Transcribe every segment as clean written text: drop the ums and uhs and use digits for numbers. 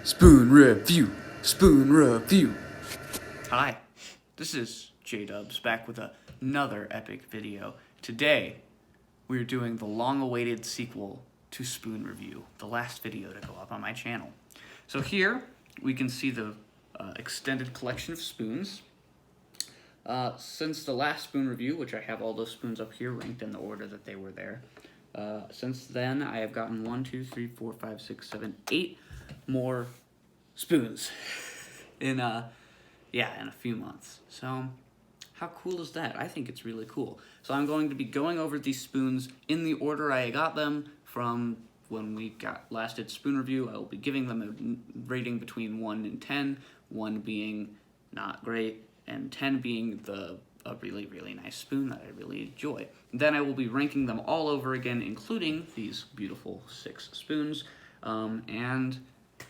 Spoon review. Spoon review. Hi, this is jdubs back with another epic video. Today, we're doing the long-awaited sequel to Spoon Review, the last video to go up on my channel. So here, we can see the extended collection of spoons. Since the last Spoon Review, which I have all those spoons up here ranked in the order that they were there, since then I have gotten 1, 2, 3, 4, 5, 6, 7, 8 more spoons in a few months. So how cool is that? I think it's really cool. So I'm going to be going over these spoons in the order I got them from when we last did Spoon Review. I will be giving them a rating between 1 and 10, 1 being not great, and 10 being a really, really nice spoon that I really enjoy. Then I will be ranking them all over again, including these beautiful 6 spoons. And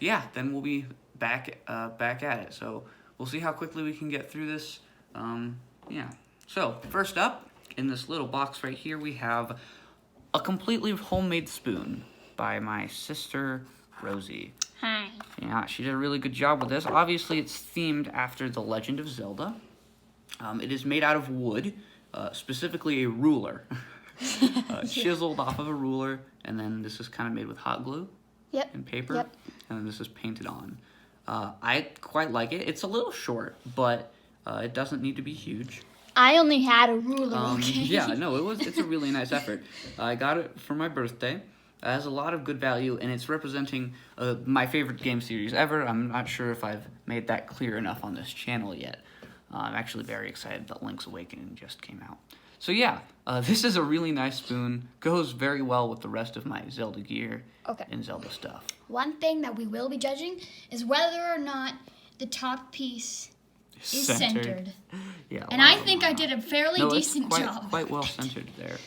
yeah, then we'll be back at it. So we'll see how quickly we can get through this. Yeah. So first up, in this little box right here, we have a completely homemade spoon by my sister, Rosie. Hi. Yeah, she did a really good job with this. Obviously, it's themed after The Legend of Zelda. It is made out of wood, specifically a ruler. Chiseled off of a ruler, and then this is kind of made with hot glue and paper, and then this is painted on. I quite like it. It's a little short, but it doesn't need to be huge. I only had a ruler, okay? Yeah, no, it's a really nice effort. I got it for my birthday. It has a lot of good value, and it's representing my favorite game series ever. I'm not sure if I've made that clear enough on this channel yet. I'm actually very excited that Link's Awakening just came out. So yeah, this is a really nice spoon. Goes very well with the rest of my Zelda gear and Zelda stuff. One thing that we will be judging is whether or not the top piece is centered. Yeah, and I think I did a fairly decent job. Quite well centered there.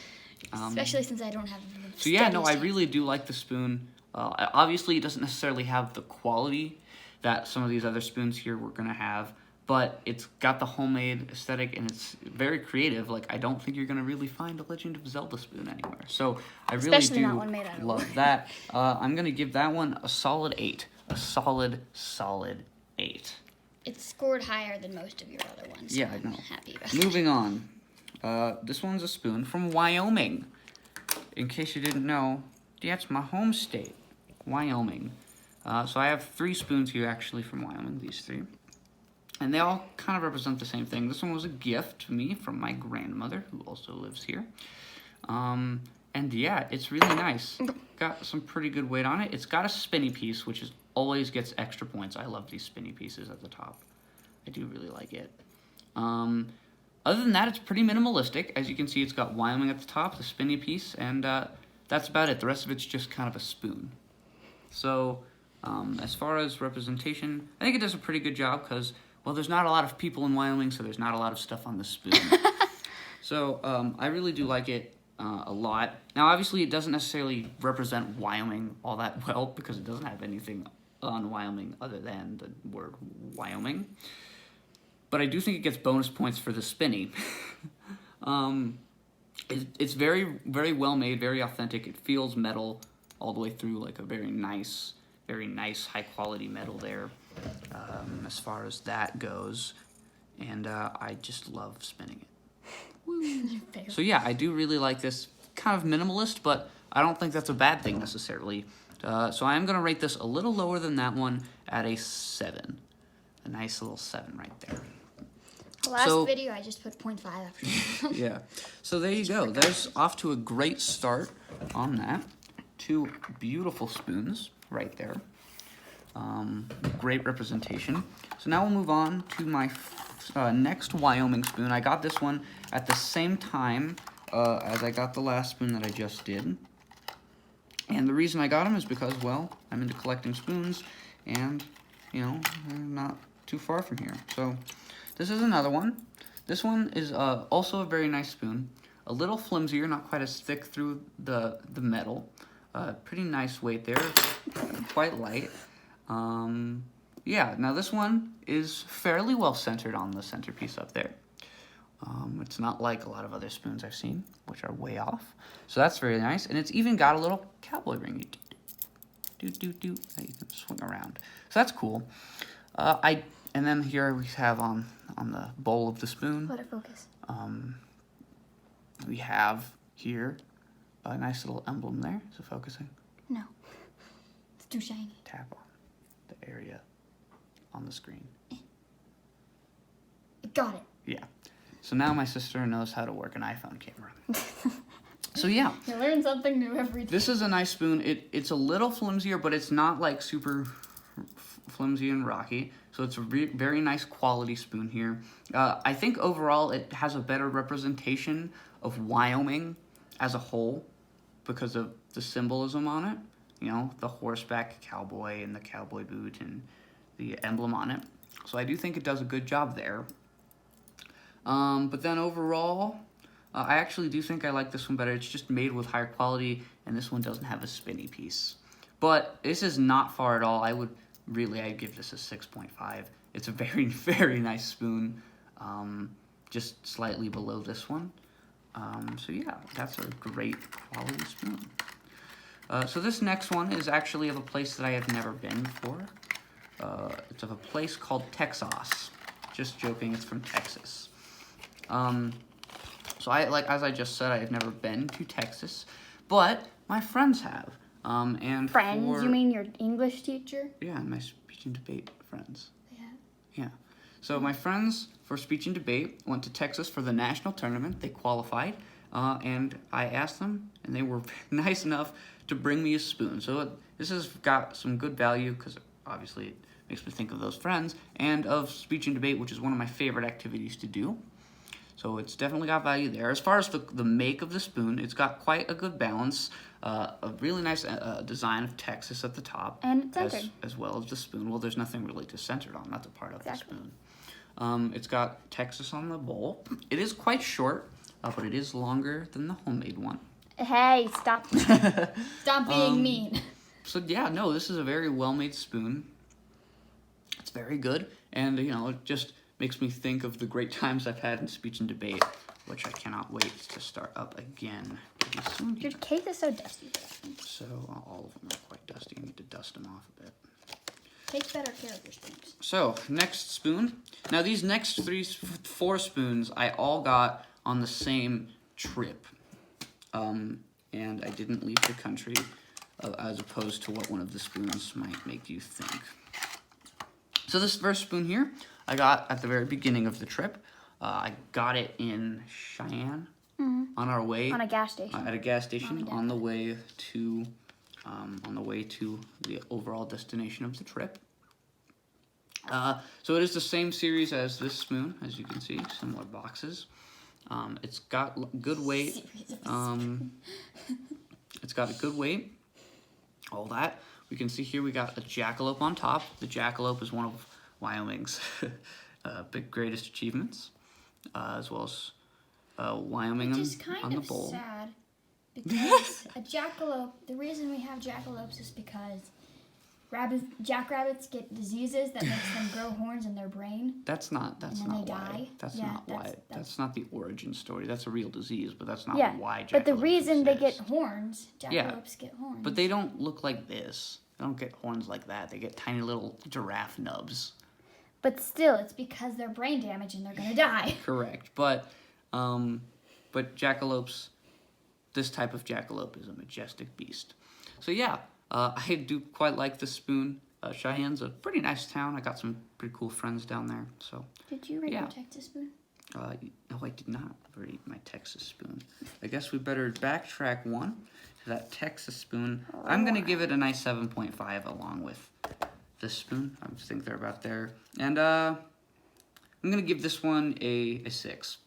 Especially since I don't have a So yeah, no, I really do like the spoon. Obviously, it doesn't necessarily have the quality that some of these other spoons here were going to have, but it's got the homemade aesthetic, and it's very creative. Like, I don't think you're going to really find a Legend of Zelda spoon anywhere. So I really do love that. I'm going to give that one a solid 8. A solid 8. It's scored higher than most of your other ones. So yeah, I know. I'm happy about Moving on. This one's a spoon from Wyoming. In case you didn't know, that's my home state, Wyoming. So I have 3 spoons here, actually, from Wyoming, these 3. And they all kind of represent the same thing. This one was a gift to me from my grandmother, who also lives here. And yeah, it's really nice. Got some pretty good weight on it. It's got a spinny piece, which always gets extra points. I love these spinny pieces at the top. I do really like it. Other than that, it's pretty minimalistic. As you can see, it's got Wyoming at the top, the spinny piece, and that's about it. The rest of it's just kind of a spoon. So, as far as representation, I think it does a pretty good job because, well, there's not a lot of people in Wyoming, so there's not a lot of stuff on the spoon. So, I really do like it a lot. Now, obviously, it doesn't necessarily represent Wyoming all that well because it doesn't have anything on Wyoming other than the word Wyoming. But I do think it gets bonus points for the spinny. It's very, very well made, very authentic. It feels metal all the way through, like a very nice, high quality metal there, as far as that goes. And I just love spinning it. So yeah, I do really like this. Kind of minimalist, but I don't think that's a bad thing necessarily. So I am going to rate this a little lower than that one at a 7. A nice little 7 right there. Last video, I just put 0.5 after. Yeah. So there you go. There's off to a great start on that. 2 beautiful spoons right there. Great representation. So now we'll move on to my next Wyoming spoon. I got this one at the same time as I got the last spoon that I just did. And the reason I got them is because, well, I'm into collecting spoons, and, you know, they're not too far from here. So this is another one. This one is also a very nice spoon. A little flimsier, not quite as thick through the metal. Pretty nice weight there. Quite light. Yeah, now this one is fairly well centered on the centerpiece up there. It's not like a lot of other spoons I've seen, which are way off. So that's very nice. And it's even got a little cowboy ring. You can swing around. So that's cool. And then here we have on the bowl of the spoon. Let it focus. We have here a nice little emblem there. Is it focusing? No. It's too shiny. Tap on the area on the screen. Got it. Yeah. So now my sister knows how to work an iPhone camera. So yeah. You learn something new every day. This is a nice spoon. It's a little flimsier, but it's not like super flimsy and rocky. So it's a very nice quality spoon here. I think overall it has a better representation of Wyoming as a whole because of the symbolism on it. You know, the horseback cowboy and the cowboy boot and the emblem on it. So I do think it does a good job there. But then overall, I actually do think I like this one better. It's just made with higher quality, and this one doesn't have a spinny piece. But this is not far at all. I'd give this a 6.5. It's a very, very nice spoon, just slightly below this one. So yeah, that's a great quality spoon. So this next one is actually of a place that I have never been before. It's of a place called Texas. Just joking, it's from Texas. So as I just said, I have never been to Texas, but my friends have. And friends? You mean your English teacher? Yeah, my speech and debate friends. Yeah. Yeah. So my friends for speech and debate went to Texas for the national tournament. They qualified, and I asked them, and they were nice enough to bring me a spoon. So this has got some good value because obviously it makes me think of those friends and of speech and debate, which is one of my favorite activities to do. So it's definitely got value there. As far as the make of the spoon, it's got quite a good balance. A really nice design of Texas at the top. And it's centered. As well as the spoon. Well, there's nothing really to center it on. That's a part of the spoon. It's got Texas on the bowl. It is quite short, but it is longer than the homemade one. Hey, stop. Stop being mean. So yeah, no, this is a very well-made spoon. It's very good. And, you know, it just makes me think of the great times I've had in speech and debate, which I cannot wait to start up again pretty soon. Your cake is so dusty. So all of them are quite dusty. You need to dust them off a bit. Take better care of your spoons. So next spoon. Now these next four spoons I all got on the same trip, and I didn't leave the country, as opposed to what one of the spoons might make you think. So this first spoon here, I got at the very beginning of the trip. I got it in Cheyenne on our way on a gas station. At a gas station on the way to the overall destination of the trip. So it is the same series as this spoon, as you can see, similar boxes. It's got good weight. It's got a good weight. All that. We can see here we got a jackalope on top. The jackalope is one of Wyoming's big greatest achievements, as well as Wyoming on the bowl. Which is kind of sad, because a jackalope, the reason we have jackalopes is because jackrabbits get diseases that makes them grow horns in their brain. That's not why. That's not the origin story. That's a real disease, but that's not why jackalopes But the reason exist. they get horns, jackalopes get horns. But they don't look like this. They don't get horns like that. They get tiny little giraffe nubs. But still, it's because they're brain damaged and they're gonna die. Correct. But jackalopes, this type of jackalope is a majestic beast. So yeah, I do quite like this spoon. Cheyenne's a pretty nice town. I got some pretty cool friends down there. So did you rate your Texas spoon? No, I did not rate my Texas spoon. I guess we better backtrack one to that Texas spoon. I'm going to give it a nice 7.5 along with this spoon. I think they're about there. And I'm going to give this one a 6.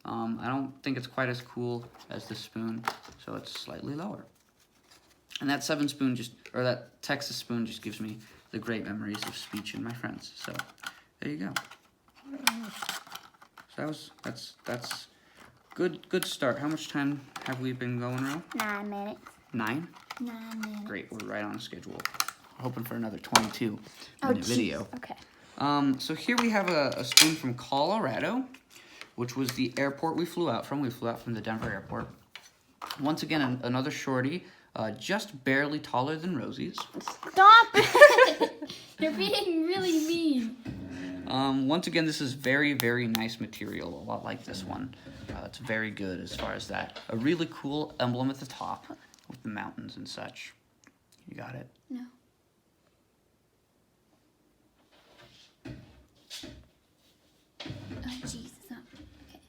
I don't think it's quite as cool as this spoon, so it's slightly lower. And that that Texas spoon just gives me the great memories of speech and my friends. So there you go. So that's good start. How much time have we been going, Ro? 9 minutes. 9? 9 minutes. Great, we're right on schedule. We're hoping for another 22-minute video. Okay. So here we have a spoon from Colorado, which was the airport we flew out from. We flew out from the Denver airport. Once again, another shorty. just barely taller than Rosie's. Stop it! You're being really mean. Once again, this is very, very nice material, a lot like this one. It's very good as far as that. A really cool emblem at the top with the mountains and such. You got it? No. Oh, jeez, it's not. Okay.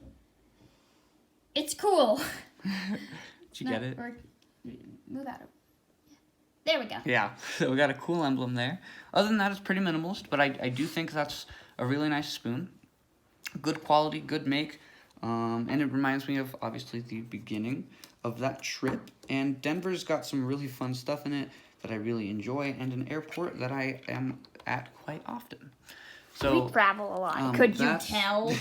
It's cool. Did you get it? Or move out of. There we go. Yeah, so we got a cool emblem there. Other than that, it's pretty minimalist, but I do think that's a really nice spoon. Good quality, good make, and it reminds me of, obviously, the beginning of that trip. And Denver's got some really fun stuff in it that I really enjoy, and an airport that I am at quite often. So We travel a lot. Could you tell?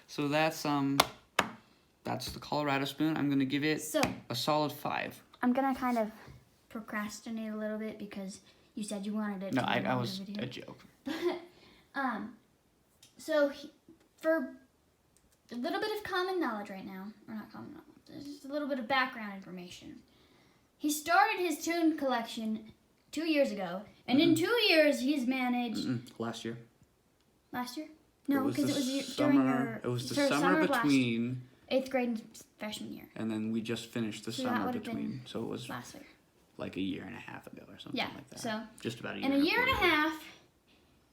So that's the Colorado spoon. I'm gonna give it So a solid 5. I'm gonna kind of. procrastinate a little bit because you said you wanted it. No, to be I a longer was video. a joke. So for a little bit of common knowledge right now, or not common knowledge, just a little bit of background information. He started his tune collection 2 years ago, and in 2 years he's managed. Last year. Last year? No, because it was summer. during your. It was the summer summer of last- between, 8th grade and freshman year. and then we just finished the So that summer would've been between. So it was Last year. like a year and a half ago or something Yeah, like that. so just about a year. in a year and a quarter. half,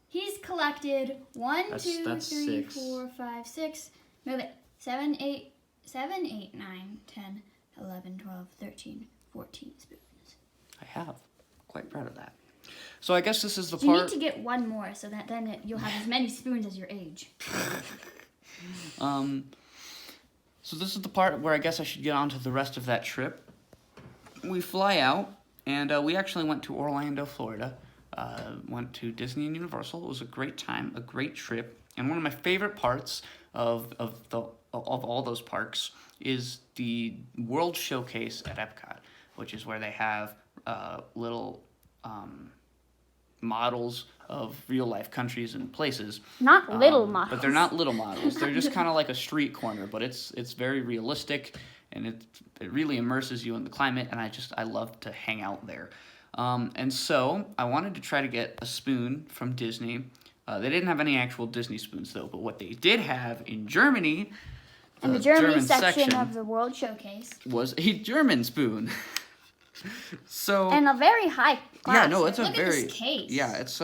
he's collected 1, That's 2, 3, 6. 4, 5, 6, no, 7, 8, 9, 10, 11, 12, 13, 14 spoons. I have. Quite proud of that. So I guess this is the So you part. need to get one more so that then you'll have as many spoons as your age. So this is the part where I guess I should get on to the rest of that trip. We fly out, and we actually went to Orlando, Florida. Went to Disney and Universal. It was a great time, a great trip. And one of my favorite parts of all those parks is the World Showcase at Epcot, which is where they have little models of real life countries and places. Not little models. But they're not little models. They're just kind of like a street corner, but it's very realistic, and it really immerses you in the climate, and I love to hang out there. And so I wanted to try to get a spoon from Disney. They didn't have any actual Disney spoons though, but what they did have in Germany, In the Germany section of the World Showcase. was a German spoon. So And a very high class. yeah, no, it's a Look at very this case. yeah, it's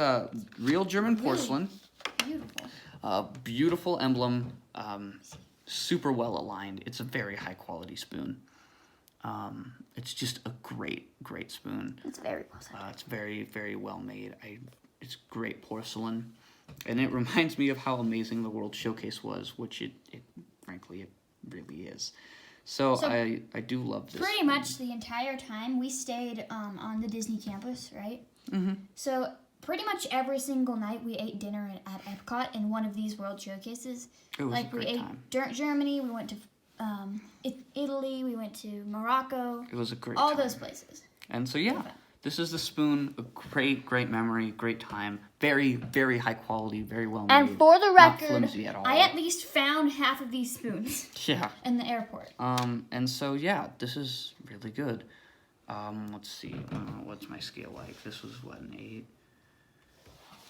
real German porcelain. Beautiful. Beautiful emblem, super well aligned. It's a very high quality spoon. It's just a great spoon. It's very well said. It's very, very well made. It's great porcelain, and it reminds me of how amazing the World Showcase was, which it frankly it really is. So I do love this. Pretty much the entire time we stayed on the Disney campus, right? Mm-hmm. So pretty much every single night we ate dinner at Epcot in one of these World Showcases. It was like a great we ate time. Germany, we went to Italy, we went to Morocco. It was a great all time. those places. And so yeah, this is the spoon. A great memory, great time. Very, very high quality, very well made. And for the not record, flimsy at all. I at least found half of these spoons Yeah. in the airport. And so yeah, this is really good. Let's see, what's my scale like? This was what, an 8?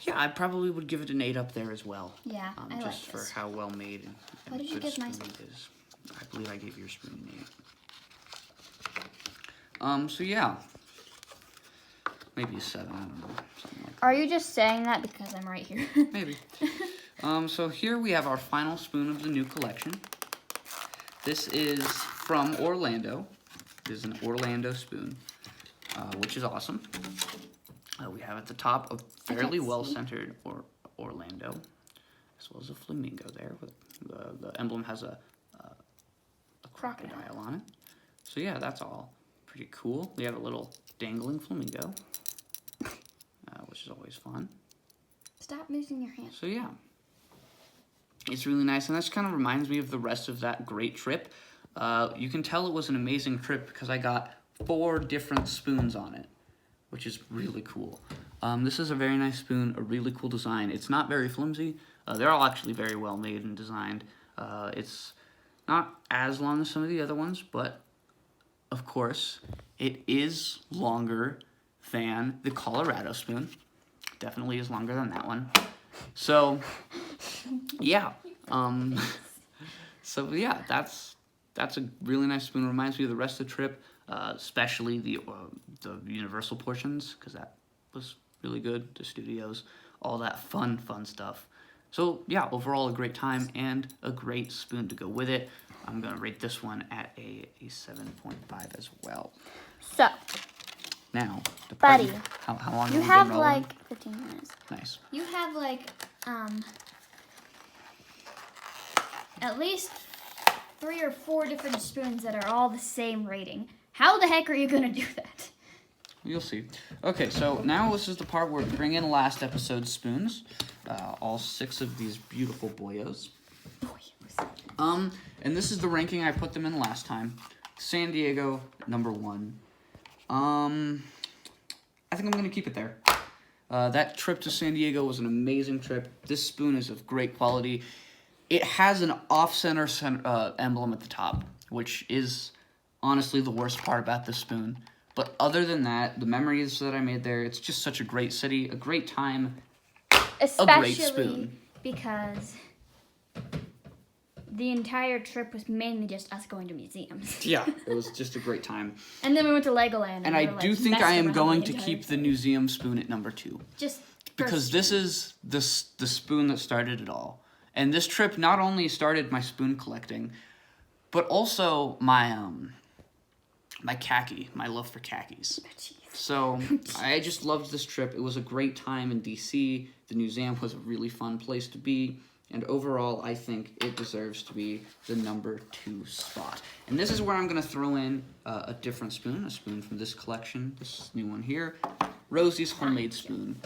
Yeah, I probably would give it an 8 up there as well. Yeah, I like just for this. how well made and What did you good give my spoon it is. I believe I gave your spoon an 8. So yeah, maybe a 7. I don't know, something like that. Are you just saying that because I'm right here? Maybe. So here we have our final spoon of the new collection. This is from Orlando. It is an Orlando spoon, which is awesome. We have at the top a fairly well-centered Orlando, as well as a flamingo there. The emblem has a crocodile on it. So yeah, that's all pretty cool. We have a little dangling flamingo, which is always fun. Stop using your hands. So yeah, it's really nice, and that kind of reminds me of the rest of that great trip. You can tell it was an amazing trip because I got 4 different spoons on it, which is really cool. This is a very nice spoon, a really cool design. It's not very flimsy. They're all actually very well made and designed. It's not as long as some of the other ones, but of course, it is longer than the Colorado spoon. Definitely is longer than that one. So, yeah. So yeah, that's a really nice spoon. Reminds me of the rest of the trip, especially the Universal portions, because that was really good. The studios, all that fun stuff. So yeah, overall a great time and a great spoon to go with it. I'm gonna rate this one at a 7.5 as well. So, Now, buddy, how long you have we have been rolling? like 15 minutes. Nice. You have like at least 3 or 4 different spoons that are all the same rating. How the heck are you gonna do that? You'll see. Okay, so now this is the part where we bring in last episode's spoons. All 6 of these beautiful boyos. And this is the ranking I put them in last time. San Diego, number 1. I think I'm going to keep it there. That trip to San Diego was an amazing trip. This spoon is of great quality. It has an off-center emblem at the top, which is honestly the worst part about this spoon. But other than that, the memories that I made there, it's just such a great city, a great time, Especially a great spoon. Because the entire trip was mainly just us going to museums. Yeah, it was just a great time. And then we went to Legoland. And I we were, do like, think messed I am around going the to entire keep the trip. museum spoon at number 2. Just Because this is the spoon that started it all. And this trip not only started my spoon collecting, but also my my love for khakis. So I just loved this trip. It was a great time in DC. The museum was a really fun place to be. And overall, I think it deserves to be the number 2 spot. And this is where I'm going to throw in a different spoon, a spoon from this collection, this new one here, Rosie's Homemade Spoon.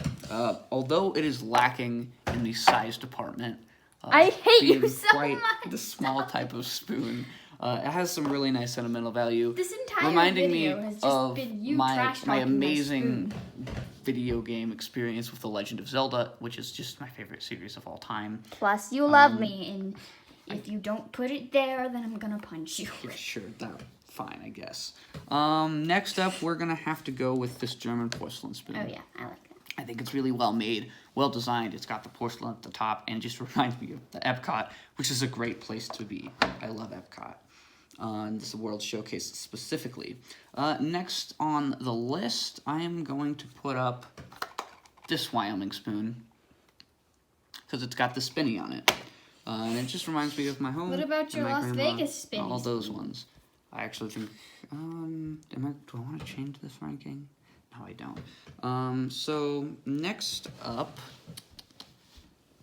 Although it is lacking in the size department, I hate you being so quite much. the small type of spoon, it has some really nice sentimental value. This entire reminding video me has just of been you my trash-talking amazing spoon. video game experience with The Legend of Zelda, which is just my favorite series of all time. Plus, you love me, and if you don't put it there, then I'm gonna punch you. Yeah, sure, fine, I guess. Next up, we're gonna have to go with this German porcelain spoon. Oh yeah, I like that. I think it's really well made, well designed. It's got the porcelain at the top, and just reminds me of the Epcot, which is a great place to be. I love Epcot. And this is the World Showcase specifically. Next on the list, I am going to put up this Wyoming spoon, because it's got the spinny on it. And it just reminds me of my home. What about your and my Las grandma, Vegas spinny all those ones. I actually think, do I want to change this ranking? No, I don't. So next up,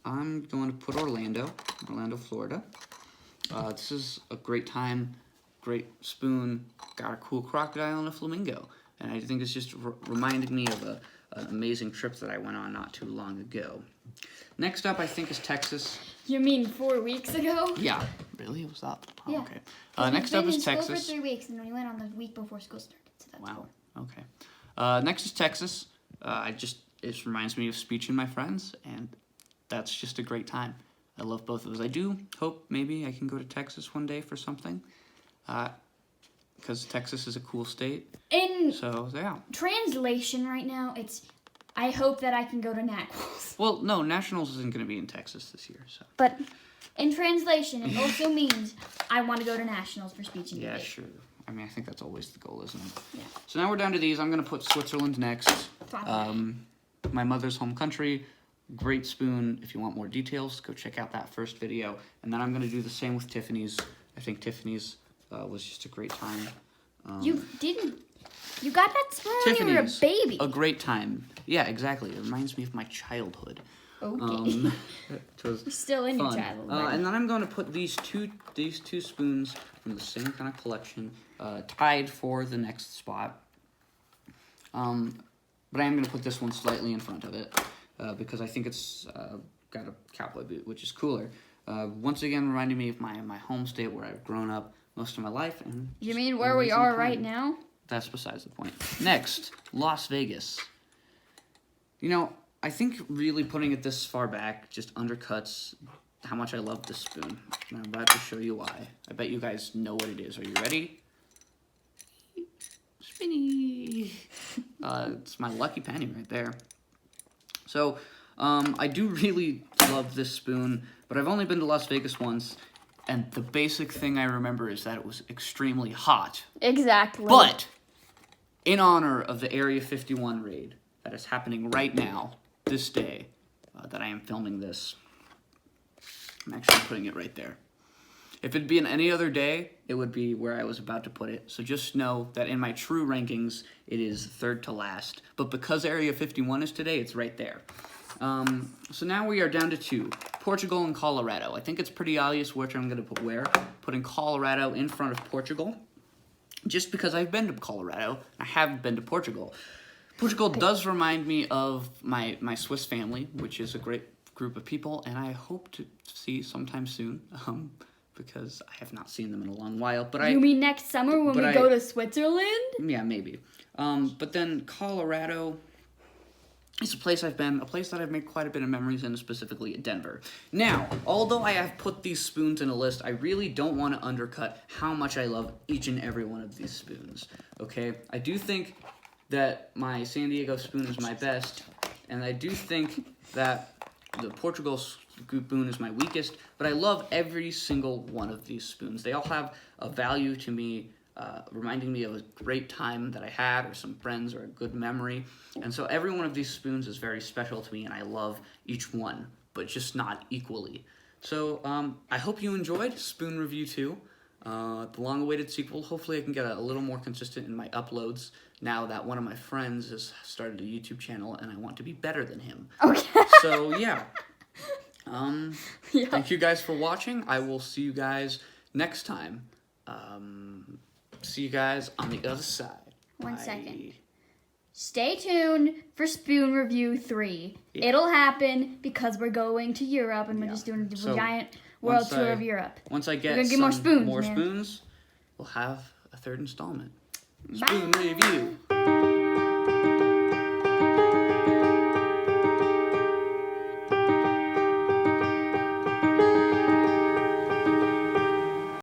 I'm going to put Orlando, Florida. This is a great time, great spoon, got a cool crocodile and a flamingo. And I think it's just reminded me of an amazing trip that I went on not too long ago. Next up, I think, is Texas. You mean 4 weeks ago? Yeah. Really? It was up? Oh, Yeah. okay. Next up is Texas. We were in school for 3 weeks, and then we went on the week before school started. So that's Wow. cool. Okay. Next is Texas. It reminds me of Speech and My Friends, and that's just a great time. I love both of those. I do hope maybe I can go to Texas one day for something, because Texas is a cool state. In So, yeah. translation right now, it's, I hope that I can go to Nationals. Well, no, Nationals isn't going to be in Texas this year, so. But in translation, it also means I want to go to Nationals for speech and Yeah, debate. sure. I mean, I think that's always the goal, isn't it? Yeah. So now we're down to these. I'm going to put Switzerland next. My mother's home country. Great spoon. If you want more details, go check out that first video. And then I'm going to do the same with Tiffany's. I think Tiffany's was just a great time. You got that spoon when you were a Tiffany's, baby. a great time. Yeah, exactly. It reminds me of my childhood. Okay. It was You're still in your fun. childhood. And then I'm going to put these two spoons from the same kind of collection, tied for the next spot. But I am going to put this one slightly in front of it, because I think it's got a cowboy boot, which is cooler. Once again, reminding me of my home state where I've grown up most of my life. And You mean where we are right now? That's besides the point. Next, Las Vegas. You know, I think really putting it this far back just undercuts how much I love this spoon. And I'm about to show you why. I bet you guys know what it is. Are you ready? Finny. It's my lucky penny right there. So, I do really love this spoon, but I've only been to Las Vegas once, and the basic thing I remember is that it was extremely hot. Exactly. But, in honor of the Area 51 raid that is happening right now, this day, that I am filming this, I'm actually putting it right there. If it'd been any other day, it would be where I was about to put it. So just know that in my true rankings, it is third to last. But because Area 51 is today, it's right there. So now we are down to 2, Portugal and Colorado. I think it's pretty obvious which I'm going to put where. Putting Colorado in front of Portugal. Just because I've been to Colorado, I haven't been to Portugal. Portugal does remind me of my Swiss family, which is a great group of people, and I hope to see sometime soon. Because I have not seen them in a long while. But you mean next summer when we go to Switzerland? Yeah, maybe. But then Colorado is a place I've been, a place that I've made quite a bit of memories in, specifically Denver. Now, although I have put these spoons in a list, I really don't want to undercut how much I love each and every one of these spoons. Okay? I do think that my San Diego spoon is my best, and I do think that the Portugal spoon is my weakest, but I love every single one of these spoons. They all have a value to me, reminding me of a great time that I had, or some friends, or a good memory. And so every one of these spoons is very special to me, and I love each one, but just not equally. So I hope you enjoyed Spoon Review 2, the long-awaited sequel. Hopefully I can get a little more consistent in my uploads now that one of my friends has started a YouTube channel, and I want to be better than him. Okay. So, yeah. Thank you guys for watching. I will see you guys next time. See you guys on the other side. One Bye. second. Stay tuned for Spoon Review 3. Yeah. It'll happen because we're going to Europe and we're just doing a giant world tour of Europe. Once I get more spoons, we'll have a third installment. Spoon Review.